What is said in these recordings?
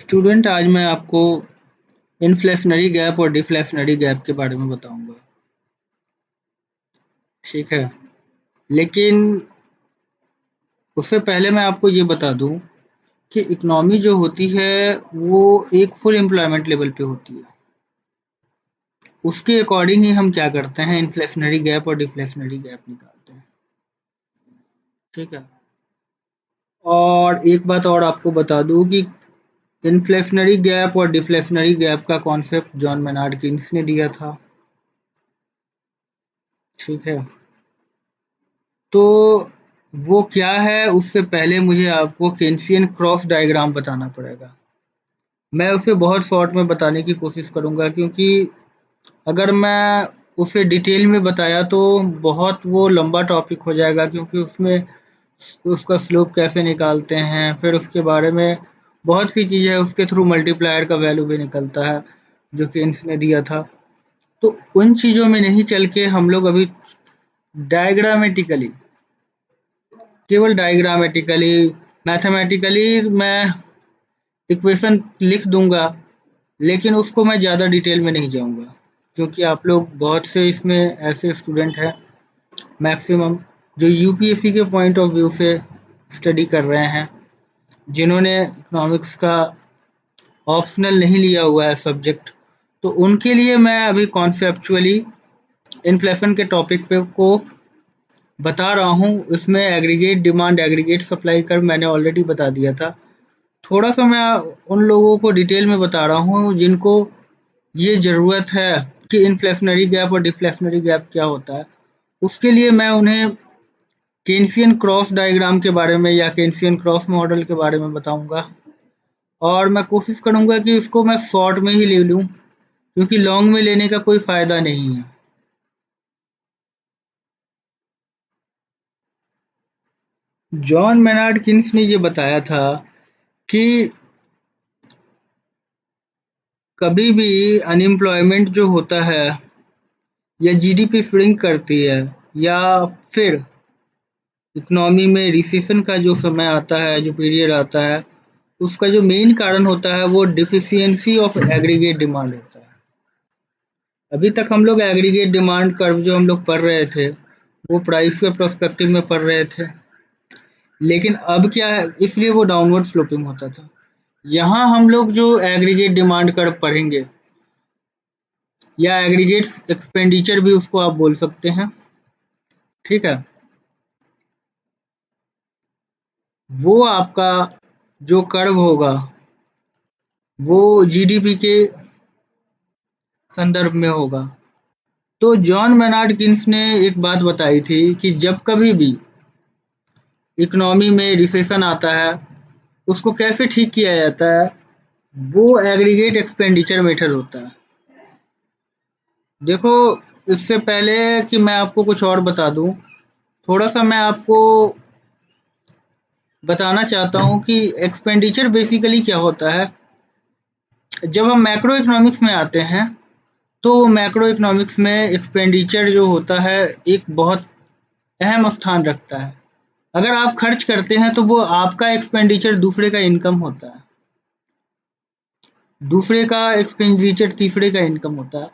Student, आज मैं आपको इन्फ्लेशनरी गैप और डिफ्लेशनरी गैप के बारे में बताऊंगा। ठीक है, लेकिन उससे पहले मैं आपको ये बता दूं कि इकोनॉमी जो होती है वो एक फुल एम्प्लॉयमेंट लेवल पे होती है। उसके अकॉर्डिंग ही हम क्या करते हैं, इन्फ्लेशनरी गैप और डिफ्लेशनरी गैप निकालते हैं। ठीक है, और एक बात और आपको बता दूं कि इन्फ्लेशनरी गैप और डिफ्लेशनरी गैप का कॉन्सेप्ट जॉन मेनार्ड कीन्स ने दिया था। ठीक है, तो वो क्या है, उससे पहले मुझे आपको केन्सियन क्रॉस डायग्राम बताना पड़ेगा। मैं उसे बहुत शॉर्ट में बताने की कोशिश करूंगा, क्योंकि अगर मैं उसे डिटेल में बताया तो बहुत वो लंबा टॉपिक हो जाएगा, क्योंकि उसमें उसका स्लोप कैसे निकालते हैं, फिर उसके बारे में बहुत सी चीज़ें हैं। उसके थ्रू मल्टीप्लायर का वैल्यू भी निकलता है जो केन्स ने दिया था। तो उन चीज़ों में नहीं चल के हम लोग अभी डायग्रामेटिकली, केवल डायग्रामेटिकली, मैथमेटिकली मैं इक्वेशन लिख दूंगा, लेकिन उसको मैं ज़्यादा डिटेल में नहीं जाऊंगा, क्योंकि आप लोग बहुत से इसमें ऐसे स्टूडेंट हैं मैक्सिमम जो यूपीएससी के पॉइंट ऑफ व्यू से स्टडी कर रहे हैं, जिन्होंने इकोनॉमिक्स का ऑप्शनल नहीं लिया हुआ है सब्जेक्ट। तो उनके लिए मैं अभी कॉन्सेप्चुअली इन्फ्लेशन के टॉपिक पे को बता रहा हूँ। इसमें एग्रीगेट डिमांड, एग्रीगेट सप्लाई कर मैंने ऑलरेडी बता दिया था। थोड़ा सा मैं उन लोगों को डिटेल में बता रहा हूँ जिनको ये ज़रूरत है कि इन्फ्लेशनरी गैप और डिफ्लेशनरी गैप क्या होता है। उसके लिए मैं उन्हें केन्सियन क्रॉस डायग्राम के बारे में या केन्सियन क्रॉस मॉडल के बारे में बताऊंगा, और मैं कोशिश करूंगा कि इसको मैं शॉर्ट में ही ले लूं, क्योंकि लॉन्ग में लेने का कोई फ़ायदा नहीं है। जॉन मेनार्ड किन्स ने ये बताया था कि कभी भी अनएम्प्लॉयमेंट जो होता है या जीडीपी श्रिंक करती है, या फिर इकोनॉमी में रिसेशन का जो समय आता है, जो पीरियड आता है, उसका जो मेन कारण होता है वो डिफिशियंसी ऑफ एग्रीगेट डिमांड होता है। अभी तक हम लोग एग्रीगेट डिमांड कर्व जो हम लोग पढ़ रहे थे वो प्राइस के प्रोस्पेक्टिव में पढ़ रहे थे, लेकिन अब क्या है, इसलिए वो डाउनवर्ड स्लोपिंग होता था। यहाँ हम लोग जो एग्रीगेट डिमांड कर्व पढ़ेंगे, या एग्रीगेट एक्सपेंडिचर भी उसको आप बोल सकते हैं। ठीक है, वो आपका जो कर्व होगा वो जीडीपी के संदर्भ में होगा। तो जॉन मेनार्ड किन्स ने एक बात बताई थी कि जब कभी भी इकोनॉमी में रिसेशन आता है, उसको कैसे ठीक किया जाता है, वो एग्रीगेट एक्सपेंडिचर मेथड होता है। देखो, इससे पहले कि मैं आपको कुछ और बता दूं, थोड़ा सा मैं आपको बताना चाहता हूं कि एक्सपेंडिचर बेसिकली क्या होता है। जब हम मैक्रो इकोनॉमिक्स में आते हैं, तो मैक्रो इकोनॉमिक्स में एक्सपेंडिचर जो होता है एक बहुत अहम स्थान रखता है। अगर आप खर्च करते हैं तो वो आपका एक्सपेंडिचर दूसरे का इनकम होता है, दूसरे का एक्सपेंडिचर तीसरे का इनकम होता है।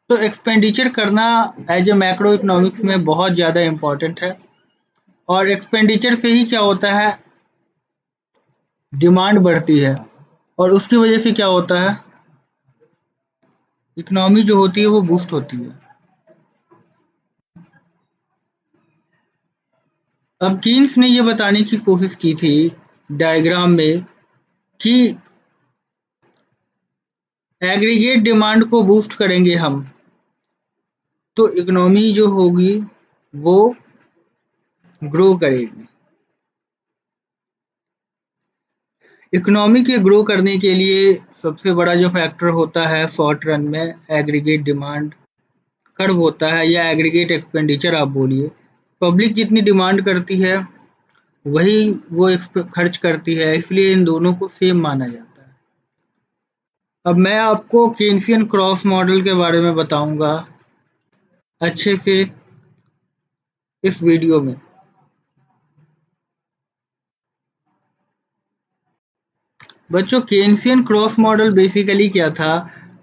तो एक्सपेंडिचर करना एज ए मैक्रो इकोनॉमिक्स में बहुत ज़्यादा इम्पॉर्टेंट है। और एक्सपेंडिचर से ही क्या होता है, डिमांड बढ़ती है, और उसकी वजह से क्या होता है, इकोनॉमी जो होती है वो बूस्ट होती है। अब कीन्स ने ये बताने की कोशिश की थी डायग्राम में कि एग्रीगेट डिमांड को बूस्ट करेंगे हम, तो इकोनॉमी जो होगी वो ग्रो करेगी। इकोनॉमी के ग्रो करने के लिए सबसे बड़ा जो फैक्टर होता है शॉर्ट रन में, एग्रीगेट डिमांड कर्व होता है, या एग्रीगेट एक्सपेंडिचर आप बोलिए। पब्लिक जितनी डिमांड करती है वही वो खर्च करती है, इसलिए इन दोनों को सेम माना जाता है। अब मैं आपको केन्सियन क्रॉस मॉडल के बारे में बताऊंगा अच्छे से इस वीडियो में। बच्चों केन्सियन क्रॉस मॉडल बेसिकली क्या था,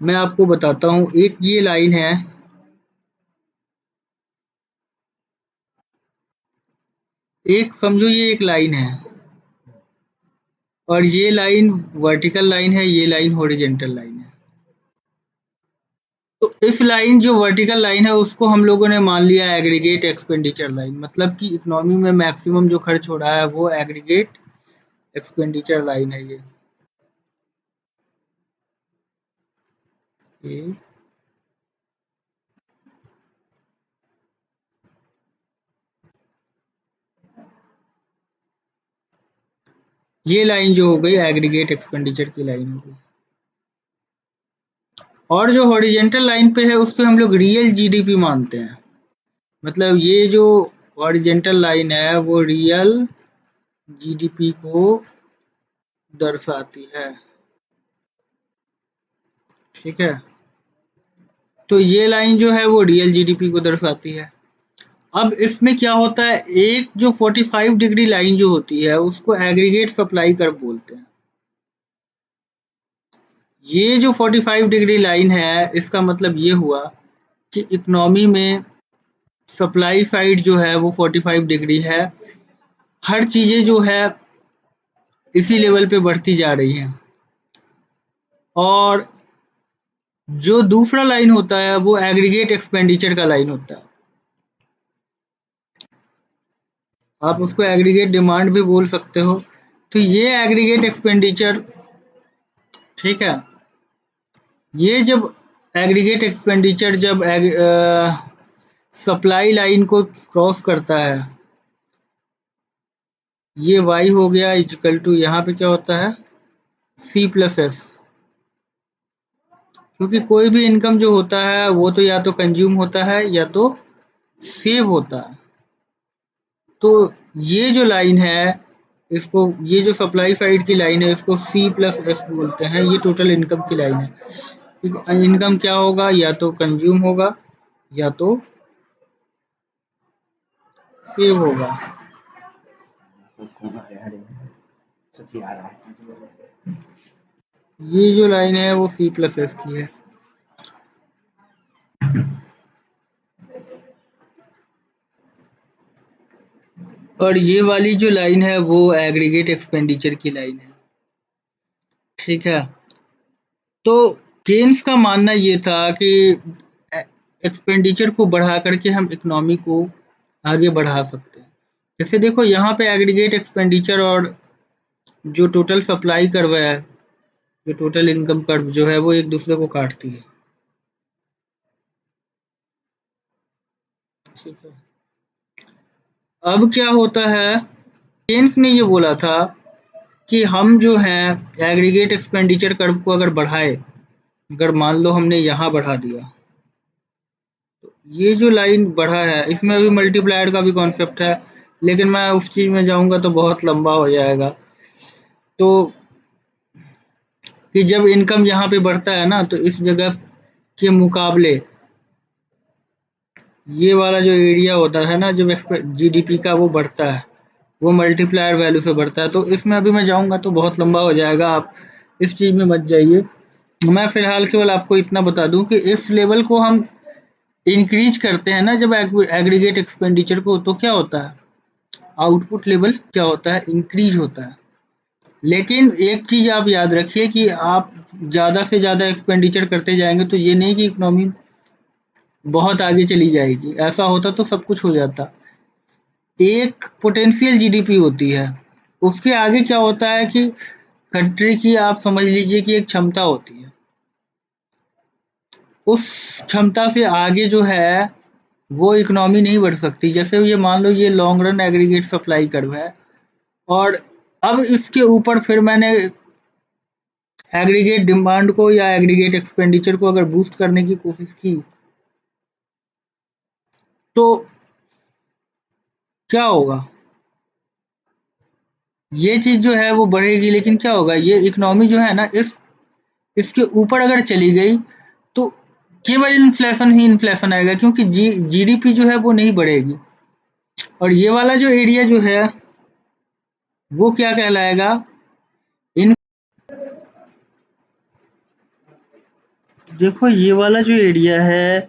मैं आपको बताता हूँ। एक ये लाइन है, एक समझो ये एक लाइन है, और ये लाइन वर्टिकल लाइन है, ये लाइन हॉरिजेंटल लाइन है। तो इस लाइन जो वर्टिकल लाइन है उसको हम लोगों ने मान लिया एग्रीगेट एक्सपेंडिचर लाइन, मतलब कि इकोनॉमी में मैक्सिमम जो खर्च हो रहा है वो एग्रीगेट एक्सपेंडिचर लाइन है ये ये लाइन जो हो गई एग्रीगेट एक्सपेंडिचर की लाइन हो गई। और जो हॉरिजेंटल लाइन पे है उस पे हम लोग रियल जीडीपी मानते हैं, मतलब ये जो हॉरिजेंटल लाइन है वो रियल जीडीपी को दर्शाती है, ठीक है। तो ये लाइन जो है वो रियल जीडीपी को दर्शाती है। अब इसमें क्या होता है, एक जो 45 डिग्री लाइन जो होती है उसको एग्रीगेट सप्लाई कर्व बोलते हैं। ये जो 45 डिग्री लाइन है इसका मतलब ये हुआ कि इकोनॉमी में सप्लाई साइड जो है वो 45 डिग्री है, हर चीजें जो है इसी लेवल पे बढ़ती जा रही हैं। और जो दूसरा लाइन होता है वो एग्रीगेट एक्सपेंडिचर का लाइन होता है, आप उसको एग्रीगेट डिमांड भी बोल सकते हो। तो ये एग्रीगेट एक्सपेंडिचर, ठीक है, ये जब एग्रीगेट एक्सपेंडिचर जब सप्लाई लाइन को क्रॉस करता है, ये y हो गया इक्वल टू, यहाँ पे क्या होता है C प्लस एस, क्योंकि कोई भी इनकम जो होता है वो तो या तो कंज्यूम होता है या तो सेव होता है। तो ये जो लाइन है इसको, ये जो सप्लाई साइड की लाइन है इसको C प्लस एस बोलते हैं, ये टोटल इनकम की लाइन है। ठीक है, इनकम क्या होगा, या तो कंज्यूम होगा या तो सेव होगा। ये जो लाइन है वो C प्लस एस की है। और ये वाली जो लाइन है वो एग्रीगेट एक्सपेंडिचर की लाइन है, ठीक है। तो केन्स का मानना ये था कि एक्सपेंडिचर को बढ़ा करके हम इकोनॉमी को आगे बढ़ा सकते हैं। जैसे देखो यहाँ पे एग्रीगेट एक्सपेंडिचर और जो टोटल सप्लाई कर्व है, जो टोटल इनकम कर्व जो है वो एक दूसरे को काटती है, ठीक है। अब क्या होता है, केन्स ने ये बोला था कि हम जो है एग्रीगेट एक्सपेंडिचर कर्व को अगर बढ़ाए, अगर मान लो हमने यहाँ बढ़ा दिया, ये जो लाइन बढ़ा है इसमें अभी मल्टीप्लायर का भी कॉन्सेप्ट है, लेकिन मैं उस चीज में जाऊंगा तो बहुत लंबा हो जाएगा। तो कि जब इनकम यहाँ पे बढ़ता है ना तो इस जगह के मुकाबले ये वाला जो एरिया होता है ना, जब जीडीपी का वो बढ़ता है, वो मल्टीप्लायर वैल्यू से बढ़ता है। तो इसमें अभी मैं जाऊंगा तो बहुत लंबा हो जाएगा, आप इस चीज में मत जाइए। मैं फिलहाल केवल आपको इतना बता दूं कि इस लेवल को हम इंक्रीज करते हैं ना जब एग्रीगेट एक्सपेंडिचर को, तो क्या होता है, आउटपुट लेवल क्या होता है, इंक्रीज होता है। लेकिन एक चीज आप याद रखिए कि आप ज्यादा से ज्यादा एक्सपेंडिचर करते जाएंगे तो ये नहीं कि इकोनॉमी बहुत आगे चली जाएगी, ऐसा होता तो सब कुछ हो जाता। एक पोटेंशियल जीडीपी होती है, उसके आगे क्या होता है कि कंट्री की आप समझ लीजिए कि एक क्षमता होती है, उस क्षमता से आगे जो है वो इकोनॉमी नहीं बढ़ सकती। जैसे ये मान लो ये long run aggregate supply curve है, और अब इसके ऊपर फिर मैंने एग्रीगेट डिमांड को या एग्रीगेट एक्सपेंडिचर को अगर बूस्ट करने की कोशिश की तो क्या होगा, ये चीज जो है वो बढ़ेगी, लेकिन क्या होगा, ये इकोनॉमी जो है ना इसके ऊपर अगर चली गई तो केवल इन्फ्लेशन ही इन्फ्लेशन आएगा, क्योंकि जीडीपी जो है वो नहीं बढ़ेगी। और ये वाला जो एरिया जो है वो क्या कहलाएगा, देखो ये वाला जो एरिया है,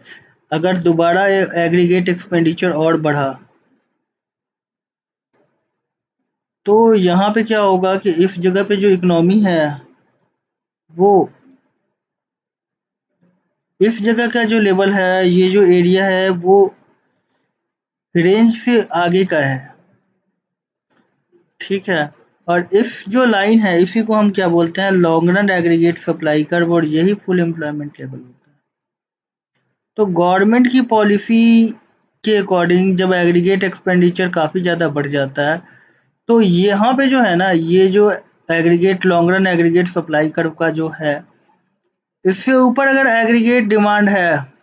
अगर दोबारा एग्रीगेट एक्सपेंडिचर और बढ़ा तो यहाँ पे क्या होगा कि इस जगह पे जो इकोनॉमी है वो इस जगह का जो लेवल है, ये जो एरिया है वो रेंज से आगे का है, ठीक है। और इस जो लाइन है इसी को हम क्या बोलते हैं, long run aggregate supply curve, और यही फुल एम्प्लॉयमेंट लेवल होता है। तो गवर्नमेंट की पॉलिसी के अकॉर्डिंग जब एग्रीगेट एक्सपेंडिचर काफ़ी ज़्यादा बढ़ जाता है तो यहाँ पे जो है ना, ये जो aggregate long run aggregate supply curve का जो है, इससे ऊपर अगर एग्रीगेट डिमांड है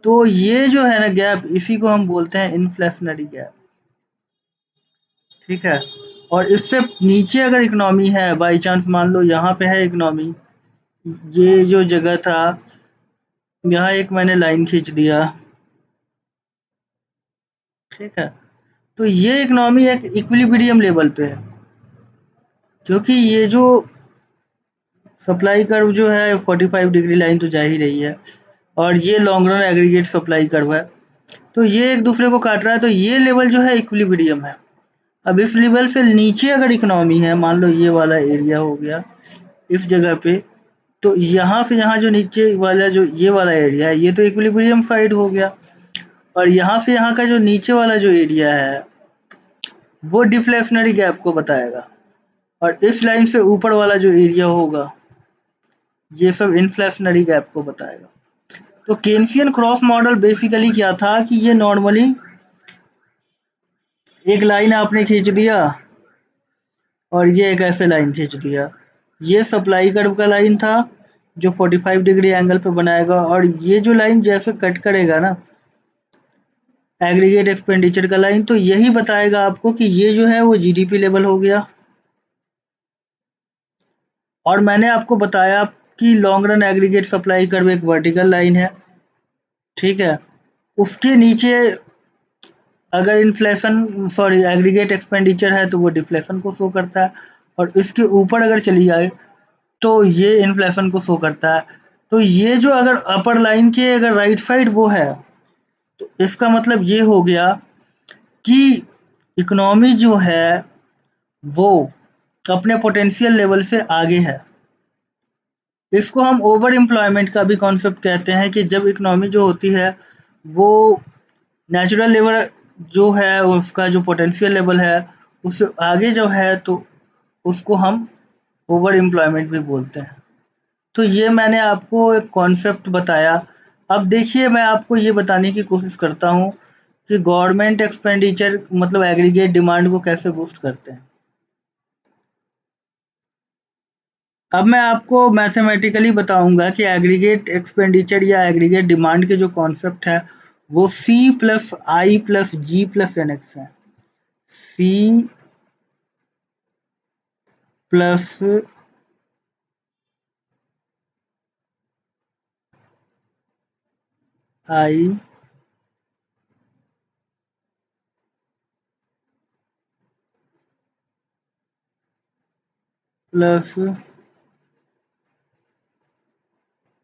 तो ये जो है ना गैप, इसी को हम बोलते हैं इन्फ्लेशनरी गैप, ठीक है। और इससे नीचे अगर इकोनॉमी है, बाई चांस मान लो यहाँ पे है इकोनॉमी, ये जो जगह था, यहाँ एक मैंने लाइन खींच दिया, ठीक है। तो ये इकोनॉमी एक इक्विलिब्रियम लेवल पे है, क्योंकि ये जो सप्लाई कर्व जो है 45 डिग्री लाइन तो जा ही रही है, और ये long run aggregate supply curve है, तो ये एक दूसरे को काट रहा है, तो ये लेवल जो है इक्विलिब्रियम है। अब इस लेवल से नीचे अगर इकोनॉमी है, मान लो ये वाला एरिया हो गया इस जगह पे, तो यहाँ से यहाँ जो नीचे वाला जो ये वाला एरिया है, ये तो इक्विलिब्रियम साइड हो गया, और यहाँ से यहाँ का जो नीचे वाला जो एरिया है वो डिफ्लेशनरी गैप को बताएगा, और इस लाइन से ऊपर वाला जो एरिया होगा ये सब इन्फ्लेशनरी गैप को बताएगा। तो केन्सियन क्रॉस मॉडल बेसिकली क्या था कि ये नॉर्मली एक लाइन आपने खींच दिया और ये एक ऐसे लाइन खींच दिया, ये सप्लाई कर्व का लाइन था जो 45 डिग्री एंगल पे बनाएगा, और ये जो लाइन जैसे कट करेगा ना एग्रीगेट एक्सपेंडिचर का लाइन, तो यही बताएगा आपको कि ये जो है वो जीडीपी लेवल हो गया। और मैंने आपको बताया कि long run aggregate supply curve एक वर्टिकल लाइन है, ठीक है। उसके नीचे अगर एग्रीगेट एक्सपेंडिचर है तो वो डिफ्लेशन को शो करता है, और इसके ऊपर अगर चली जाए तो ये इन्फ्लेशन को शो करता है। तो ये जो अगर अपर लाइन के अगर राइट साइड वो है, तो इसका मतलब ये हो गया कि इकोनॉमी जो है वो अपने पोटेंशियल लेवल से आगे है। इसको हम ओवर एम्प्लॉयमेंट का भी कॉन्सेप्ट कहते हैं, कि जब इकोनॉमी जो होती है वो नेचुरल लेवल जो है उसका जो पोटेंशियल लेवल है उससे आगे जो है, तो उसको हम ओवर एम्प्लॉयमेंट भी बोलते हैं। तो ये मैंने आपको एक कॉन्सेप्ट बताया। अब देखिए मैं आपको ये बताने की कोशिश करता हूँ कि गवर्नमेंट एक्सपेंडिचर मतलब एग्रीगेट डिमांड को कैसे बूस्ट करते हैं। अब मैं आपको मैथमेटिकली बताऊंगा कि एग्रीगेट एक्सपेंडिचर या एग्रीगेट डिमांड के जो कॉन्सेप्ट है वो C प्लस आई प्लस जी प्लस एन एक्स है। C प्लस आई प्लस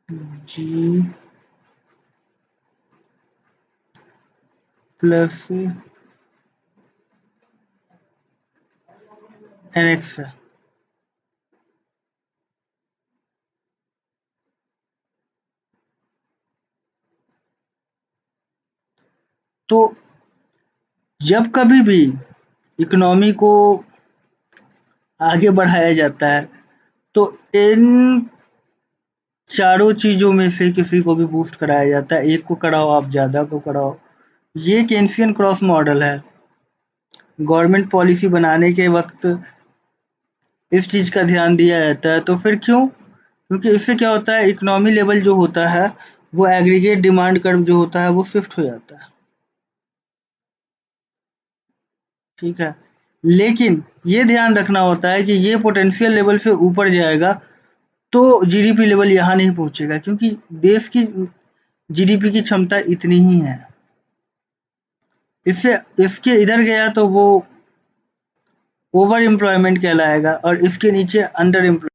जी प्लस एन एक्स है। तो जब कभी भी इकोनॉमी को आगे बढ़ाया जाता है तो इन चारों चीजों में से किसी को भी बूस्ट कराया जाता है, एक को कराओ आप ज्यादा को कराओ। ये केन्सियन क्रॉस मॉडल है। गवर्नमेंट पॉलिसी बनाने के वक्त इस चीज का ध्यान दिया जाता है, तो फिर क्यों? क्योंकि इससे क्या होता है, इकोनॉमी लेवल जो होता है वो एग्रीगेट डिमांड कर्व जो होता है वो शिफ्ट हो जाता है, ठीक है। लेकिन ये ध्यान रखना होता है कि ये पोटेंशियल लेवल से ऊपर जाएगा तो जीडीपी लेवल यहाँ नहीं पहुंचेगा, क्योंकि देश की जीडीपी की क्षमता इतनी ही है। इससे इसके इधर गया तो वो ओवर एम्प्लॉयमेंट कहलाएगा, और इसके नीचे अंडर एम्प्लॉय।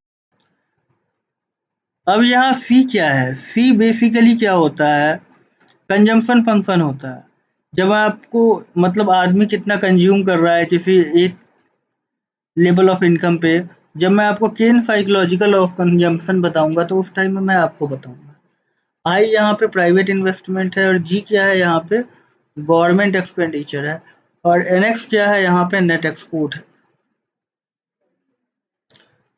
अब यहाँ सी क्या है? सी बेसिकली क्या होता है? कंजम्पशन फंक्शन होता है। जब आपको मतलब आदमी कितना कंज्यूम कर रहा है किसी एक लेवल ऑफ इनकम पे, जब मैं आपको केन साइकोलॉजिकल ऑफ कंजम्पशन बताऊंगा तो उस टाइम में मैं आपको बताऊंगा। आई यहाँ पे प्राइवेट इन्वेस्टमेंट है और जी क्या है यहाँ पे? गवर्नमेंट एक्सपेंडिचर है। और एनएक्स क्या है? यहाँ पे नेट एक्सपोर्ट है।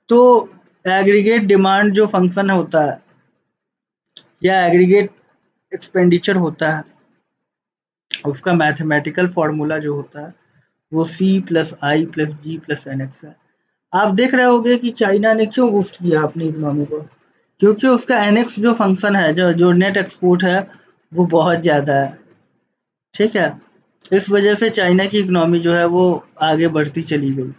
तो एग्रीगेट डिमांड जो फंक्शन होता है या एग्रीगेट एक्सपेंडिचर होता है, उसका मैथमेटिकल फॉर्मूला जो होता है वो सी प्लस आई प्लस जी प्लस एन एक्स है। आप देख रहे होगे कि चाइना ने क्यों बूस्ट किया अपनी इकोनॉमी को? क्योंकि उसका एनएक्स जो फंक्शन है, जो जो नेट एक्सपोर्ट है, वो बहुत ज़्यादा है। ठीक है, इस वजह से चाइना की इकोनॉमी जो है वो आगे बढ़ती चली गई।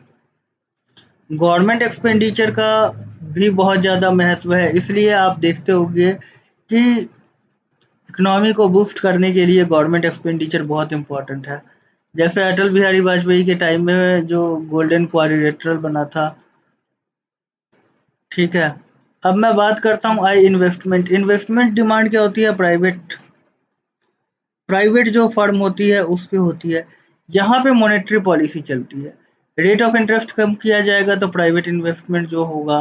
गवर्नमेंट एक्सपेंडिचर का भी बहुत ज़्यादा महत्व है, इसलिए आप देखते होंगे कि इकोनॉमी को बूस्ट करने के लिए गवर्नमेंट एक्सपेंडिचर बहुत इम्पोर्टेंट है। जैसे अटल बिहारी वाजपेयी के टाइम में जो गोल्डन क्वाड्रिलेटरल बना था। ठीक है, अब मैं बात करता हूँ आई इन्वेस्टमेंट। इन्वेस्टमेंट डिमांड क्या होती है? प्राइवेट प्राइवेट जो फर्म होती है उस पे होती है। यहाँ पे मॉनेटरी पॉलिसी चलती है। रेट ऑफ इंटरेस्ट कम किया जाएगा तो प्राइवेट इन्वेस्टमेंट जो होगा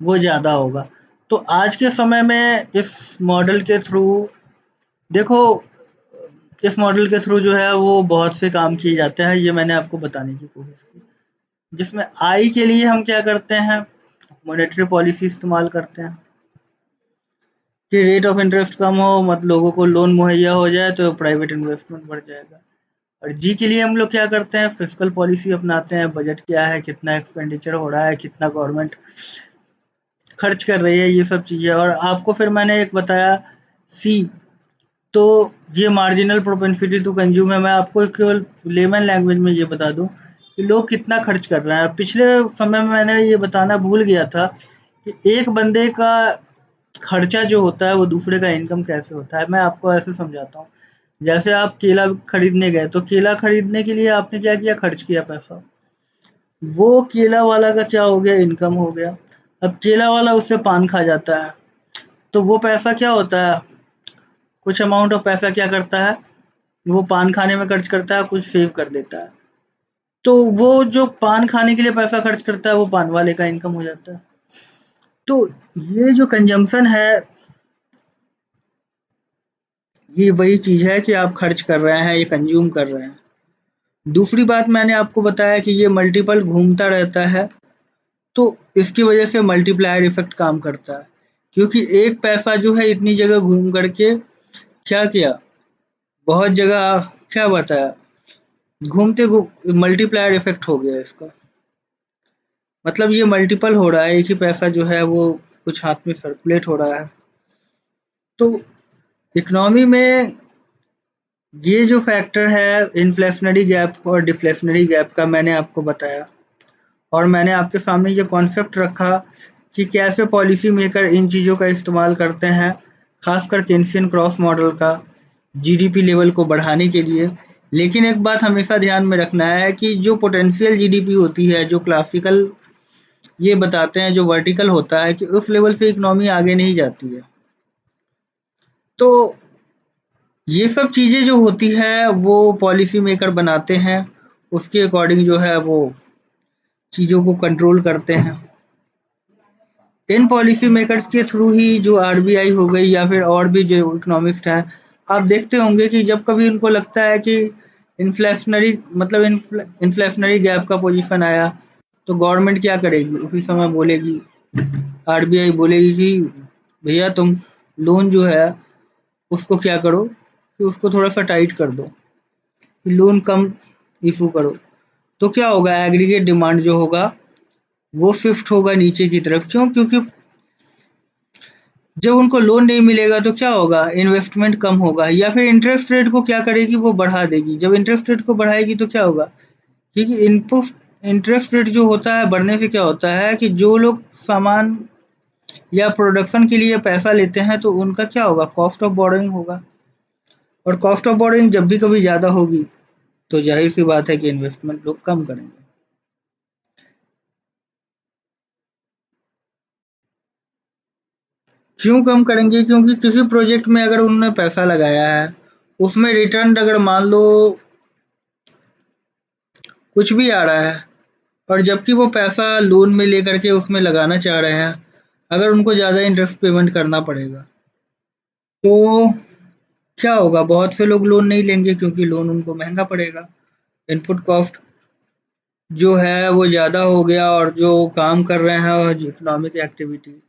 वो ज़्यादा होगा। तो आज के समय में इस मॉडल के थ्रू देखो, इस मॉडल के थ्रू जो है वो बहुत से काम किए जाते हैं, ये मैंने आपको बताने की कोशिश की। जिसमें आई के लिए हम क्या करते हैं? मॉनेटरी पॉलिसी इस्तेमाल करते हैं कि रेट ऑफ इंटरेस्ट कम हो, मत लोगों को लोन मुहैया हो जाए तो प्राइवेट इन्वेस्टमेंट बढ़ जाएगा। और जी के लिए हम लोग क्या करते हैं? फिस्कल पॉलिसी अपनाते हैं। बजट क्या है, कितना एक्सपेंडिचर हो रहा है, कितना गवर्नमेंट खर्च कर रही है, ये सब चीज़ें। और आपको फिर मैंने एक बताया सी, तो ये मार्जिनल प्रोपेंसिटी टू कंज्यूम है। मैं आपको केवल लेमन लैंग्वेज में ये बता दूं कि लोग कितना खर्च कर रहे हैं। पिछले समय में मैंने ये बताना भूल गया था कि एक बंदे का खर्चा जो होता है वो दूसरे का इनकम कैसे होता है। मैं आपको ऐसे समझाता हूँ। जैसे आप केला खरीदने गए तो केला खरीदने के लिए आपने क्या किया? खर्च किया पैसा। वो केला वाला का क्या हो गया? इनकम हो गया। अब केला वाला उससे पान खा जाता है तो वो पैसा क्या होता है? कुछ अमाउंट ऑफ पैसा क्या करता है? वो पान खाने में खर्च करता है, कुछ सेव कर लेता है। तो वो जो पान खाने के लिए पैसा खर्च करता है वो पान वाले का इनकम हो जाता है। तो ये जो कंजम्पशन है, ये वही चीज़ है कि आप खर्च कर रहे हैं, ये कंज्यूम कर रहे हैं। दूसरी बात मैंने आपको बताया कि ये मल्टीपल घूमता रहता है, तो इसकी वजह से मल्टीप्लायर इफेक्ट काम करता है। क्योंकि एक पैसा जो है इतनी जगह घूम करके क्या किया? बहुत जगह क्या बताया? घूमते मल्टीप्लायर इफेक्ट हो गया इसका। मतलब ये मल्टीपल हो रहा है, एक ही पैसा जो है वो कुछ हाथ में सर्कुलेट हो रहा है। तो इकोनॉमी में ये जो फैक्टर है इन्फ्लेशनरी गैप और डिफ्लेशनरी गैप का, मैंने आपको बताया। और मैंने आपके सामने ये कॉन्सेप्ट रखा कि कैसे पॉलिसी मेकर इन चीज़ों का इस्तेमाल करते हैं, खासकर केन्सियन क्रॉस मॉडल का जीडीपी लेवल को बढ़ाने के लिए। लेकिन एक बात हमेशा ध्यान में रखना है कि जो पोटेंशियल जीडीपी होती है, जो क्लासिकल ये बताते हैं, जो वर्टिकल होता है कि उस लेवल से इकोनॉमी आगे नहीं जाती है। तो ये सब चीज़ें जो होती है वो पॉलिसी मेकर बनाते हैं, उसके अकॉर्डिंग जो है वो चीज़ों को कंट्रोल करते हैं। इन पॉलिसी मेकर्स के थ्रू ही जो आरबीआई हो गई या फिर और भी जो इकोनॉमिस्ट हैं, आप देखते होंगे कि जब कभी उनको लगता है कि इन्फ्लेशनरी मतलब इन्फ्लेशनरी गैप का पोजीशन आया तो गवर्नमेंट क्या करेगी? उसी समय बोलेगी, आरबीआई बोलेगी कि भैया तुम लोन जो है उसको क्या करो कि उसको थोड़ा सा टाइट कर दो, कि लोन कम इशू करो। तो क्या होगा? एग्रीगेट डिमांड जो होगा वो शिफ्ट होगा नीचे की तरफ। क्यों? क्योंकि जब उनको लोन नहीं मिलेगा तो क्या होगा? इन्वेस्टमेंट कम होगा या फिर इंटरेस्ट रेट को क्या करेगी? वो बढ़ा देगी। जब इंटरेस्ट रेट को बढ़ाएगी तो क्या होगा? क्योंकि इनपुट इंटरेस्ट रेट जो होता है बढ़ने से क्या होता है कि जो लोग सामान या प्रोडक्शन के लिए पैसा लेते हैं तो उनका क्या होगा? कॉस्ट ऑफ बोरोइंग होगा। और कॉस्ट ऑफ बोरोइंग जब भी कभी ज़्यादा होगी तो जाहिर सी बात है कि इन्वेस्टमेंट लोग कम करेंगे। क्यों कम करेंगे? क्योंकि किसी प्रोजेक्ट में अगर उन्होंने पैसा लगाया है, उसमें रिटर्न अगर मान लो कुछ भी आ रहा है, और जबकि वो पैसा लोन में लेकर के उसमें लगाना चाह रहे हैं, अगर उनको ज़्यादा इंटरेस्ट पेमेंट करना पड़ेगा, तो क्या होगा? बहुत से लोग लोन नहीं लेंगे क्योंकि लोन उनको महँगा पड़ेगा। इनपुट कॉस्ट जो है वो ज़्यादा हो गया, और जो काम कर रहे हैं और इकोनॉमिक एक्टिविटी,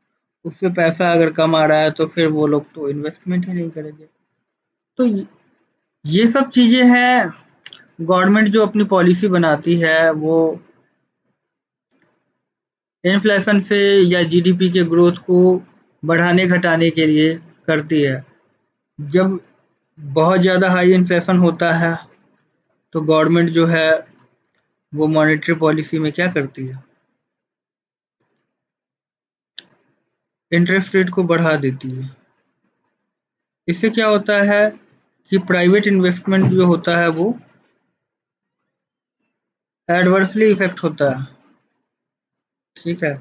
उससे पैसा अगर कम आ रहा है तो फिर वो लोग तो इन्वेस्टमेंट ही नहीं करेंगे। तो ये सब चीज़ें हैं, गवर्नमेंट जो अपनी पॉलिसी बनाती है वो इन्फ्लेशन से या जीडीपी के ग्रोथ को बढ़ाने घटाने के लिए करती है। जब बहुत ज़्यादा हाई इन्फ्लेशन होता है तो गवर्नमेंट जो है वो मॉनेटरी पॉलिसी में क्या करती है? इंटरेस्ट रेट को बढ़ा देती है। इससे क्या होता है कि प्राइवेट इन्वेस्टमेंट जो होता है वो एडवर्सली इफेक्ट होता है। ठीक है,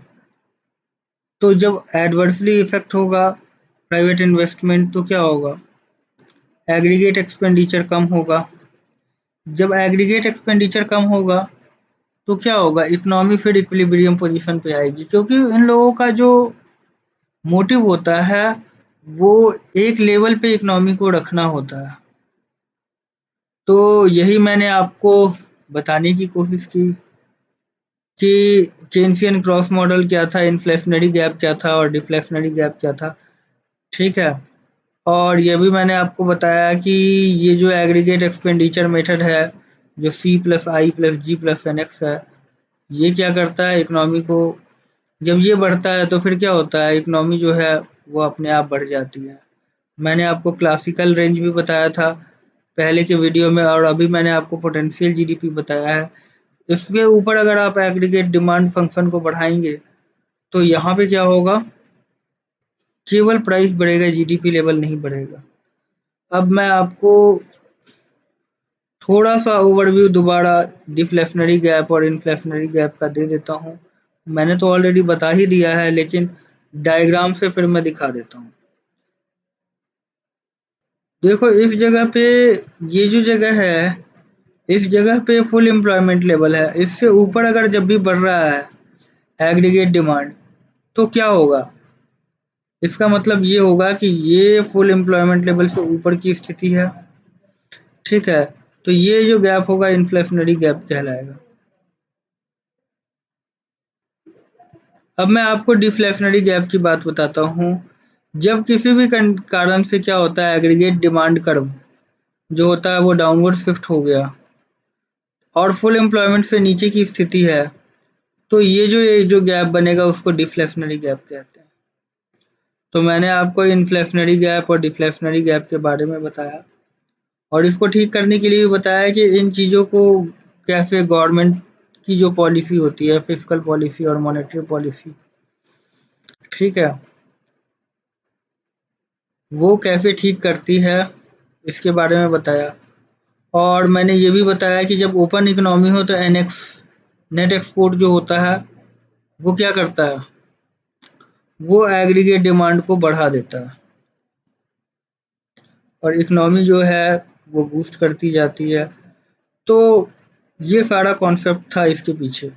तो जब एडवर्सली इफेक्ट होगा प्राइवेट इन्वेस्टमेंट, तो क्या होगा? एग्रीगेट एक्सपेंडिचर कम होगा। जब एग्रीगेट एक्सपेंडिचर कम होगा तो क्या होगा? इकोनॉमी फिर इक्विलिब्रियम पोजीशन पे आएगी, क्योंकि इन लोगों का जो मोटिव होता है वो एक लेवल पे इकोनॉमी को रखना होता है। तो यही मैंने आपको बताने की कोशिश की कि केन्सियन क्रॉस मॉडल क्या था, इन्फ्लेशनरी गैप क्या था और डिफ्लेशनरी गैप क्या था। ठीक है, और ये भी मैंने आपको बताया कि ये जो एग्रीगेट एक्सपेंडिचर मेथड है, जो सी प्लस आई प्लस जी प्लस एन एक्स है, ये क्या करता है? इकोनॉमी को जब ये बढ़ता है तो फिर क्या होता है? इकोनॉमी जो है वो अपने आप बढ़ जाती है। मैंने आपको क्लासिकल रेंज भी बताया था पहले के वीडियो में, और अभी मैंने आपको पोटेंशियल जीडीपी बताया है। इसके ऊपर अगर आप एग्रीगेट डिमांड फंक्शन को बढ़ाएंगे तो यहाँ पे क्या होगा? केवल प्राइस बढ़ेगा, जीडीपी लेवल नहीं बढ़ेगा। अब मैं आपको थोड़ा सा ओवरव्यू दोबारा डिफ्लेशनरी गैप और इन्फ्लेशनरी गैप का दे देता हूँ। मैंने तो ऑलरेडी बता ही दिया है, लेकिन डायग्राम से फिर मैं दिखा देता हूँ। देखो इस जगह पे, ये जो जगह है, इस जगह पे फुल एम्प्लॉयमेंट लेवल है। इससे ऊपर अगर जब भी बढ़ रहा है एग्रीगेट डिमांड, तो क्या होगा? इसका मतलब ये होगा कि ये फुल एम्प्लॉयमेंट लेवल से ऊपर की स्थिति है। ठीक है, तो ये जो गैप होगा इन्फ्लेशनरी गैप कहलाएगा। अब मैं आपको डिफ्लेशनरी गैप की बात बताता हूँ। जब किसी भी कारण से क्या होता है, एग्रीगेट डिमांड कर्व जो होता है वो डाउनवर्ड शिफ्ट हो गया और फुल एम्प्लॉयमेंट से नीचे की स्थिति है, तो ये जो गैप बनेगा उसको डिफ्लेशनरी गैप कहते हैं। तो मैंने आपको इन्फ्लेशनरी गैप और डिफ्लेशनरी गैप के बारे में बताया, और इसको ठीक करने के लिए भी बताया कि इन चीज़ों को कैसे गवर्नमेंट की जो पॉलिसी होती है, फिस्कल पॉलिसी और मॉनेटरी पॉलिसी, ठीक है, वो कैसे ठीक करती है, इसके बारे में बताया। और मैंने ये भी बताया कि जब ओपन इकोनॉमी हो तो एनएक्स नेट एक्सपोर्ट जो होता है वो क्या करता है? वो एग्रीगेट डिमांड को बढ़ा देता है और इकोनॉमी जो है वो बूस्ट करती जाती है। तो ये सारा कॉन्सेप्ट था इसके पीछे।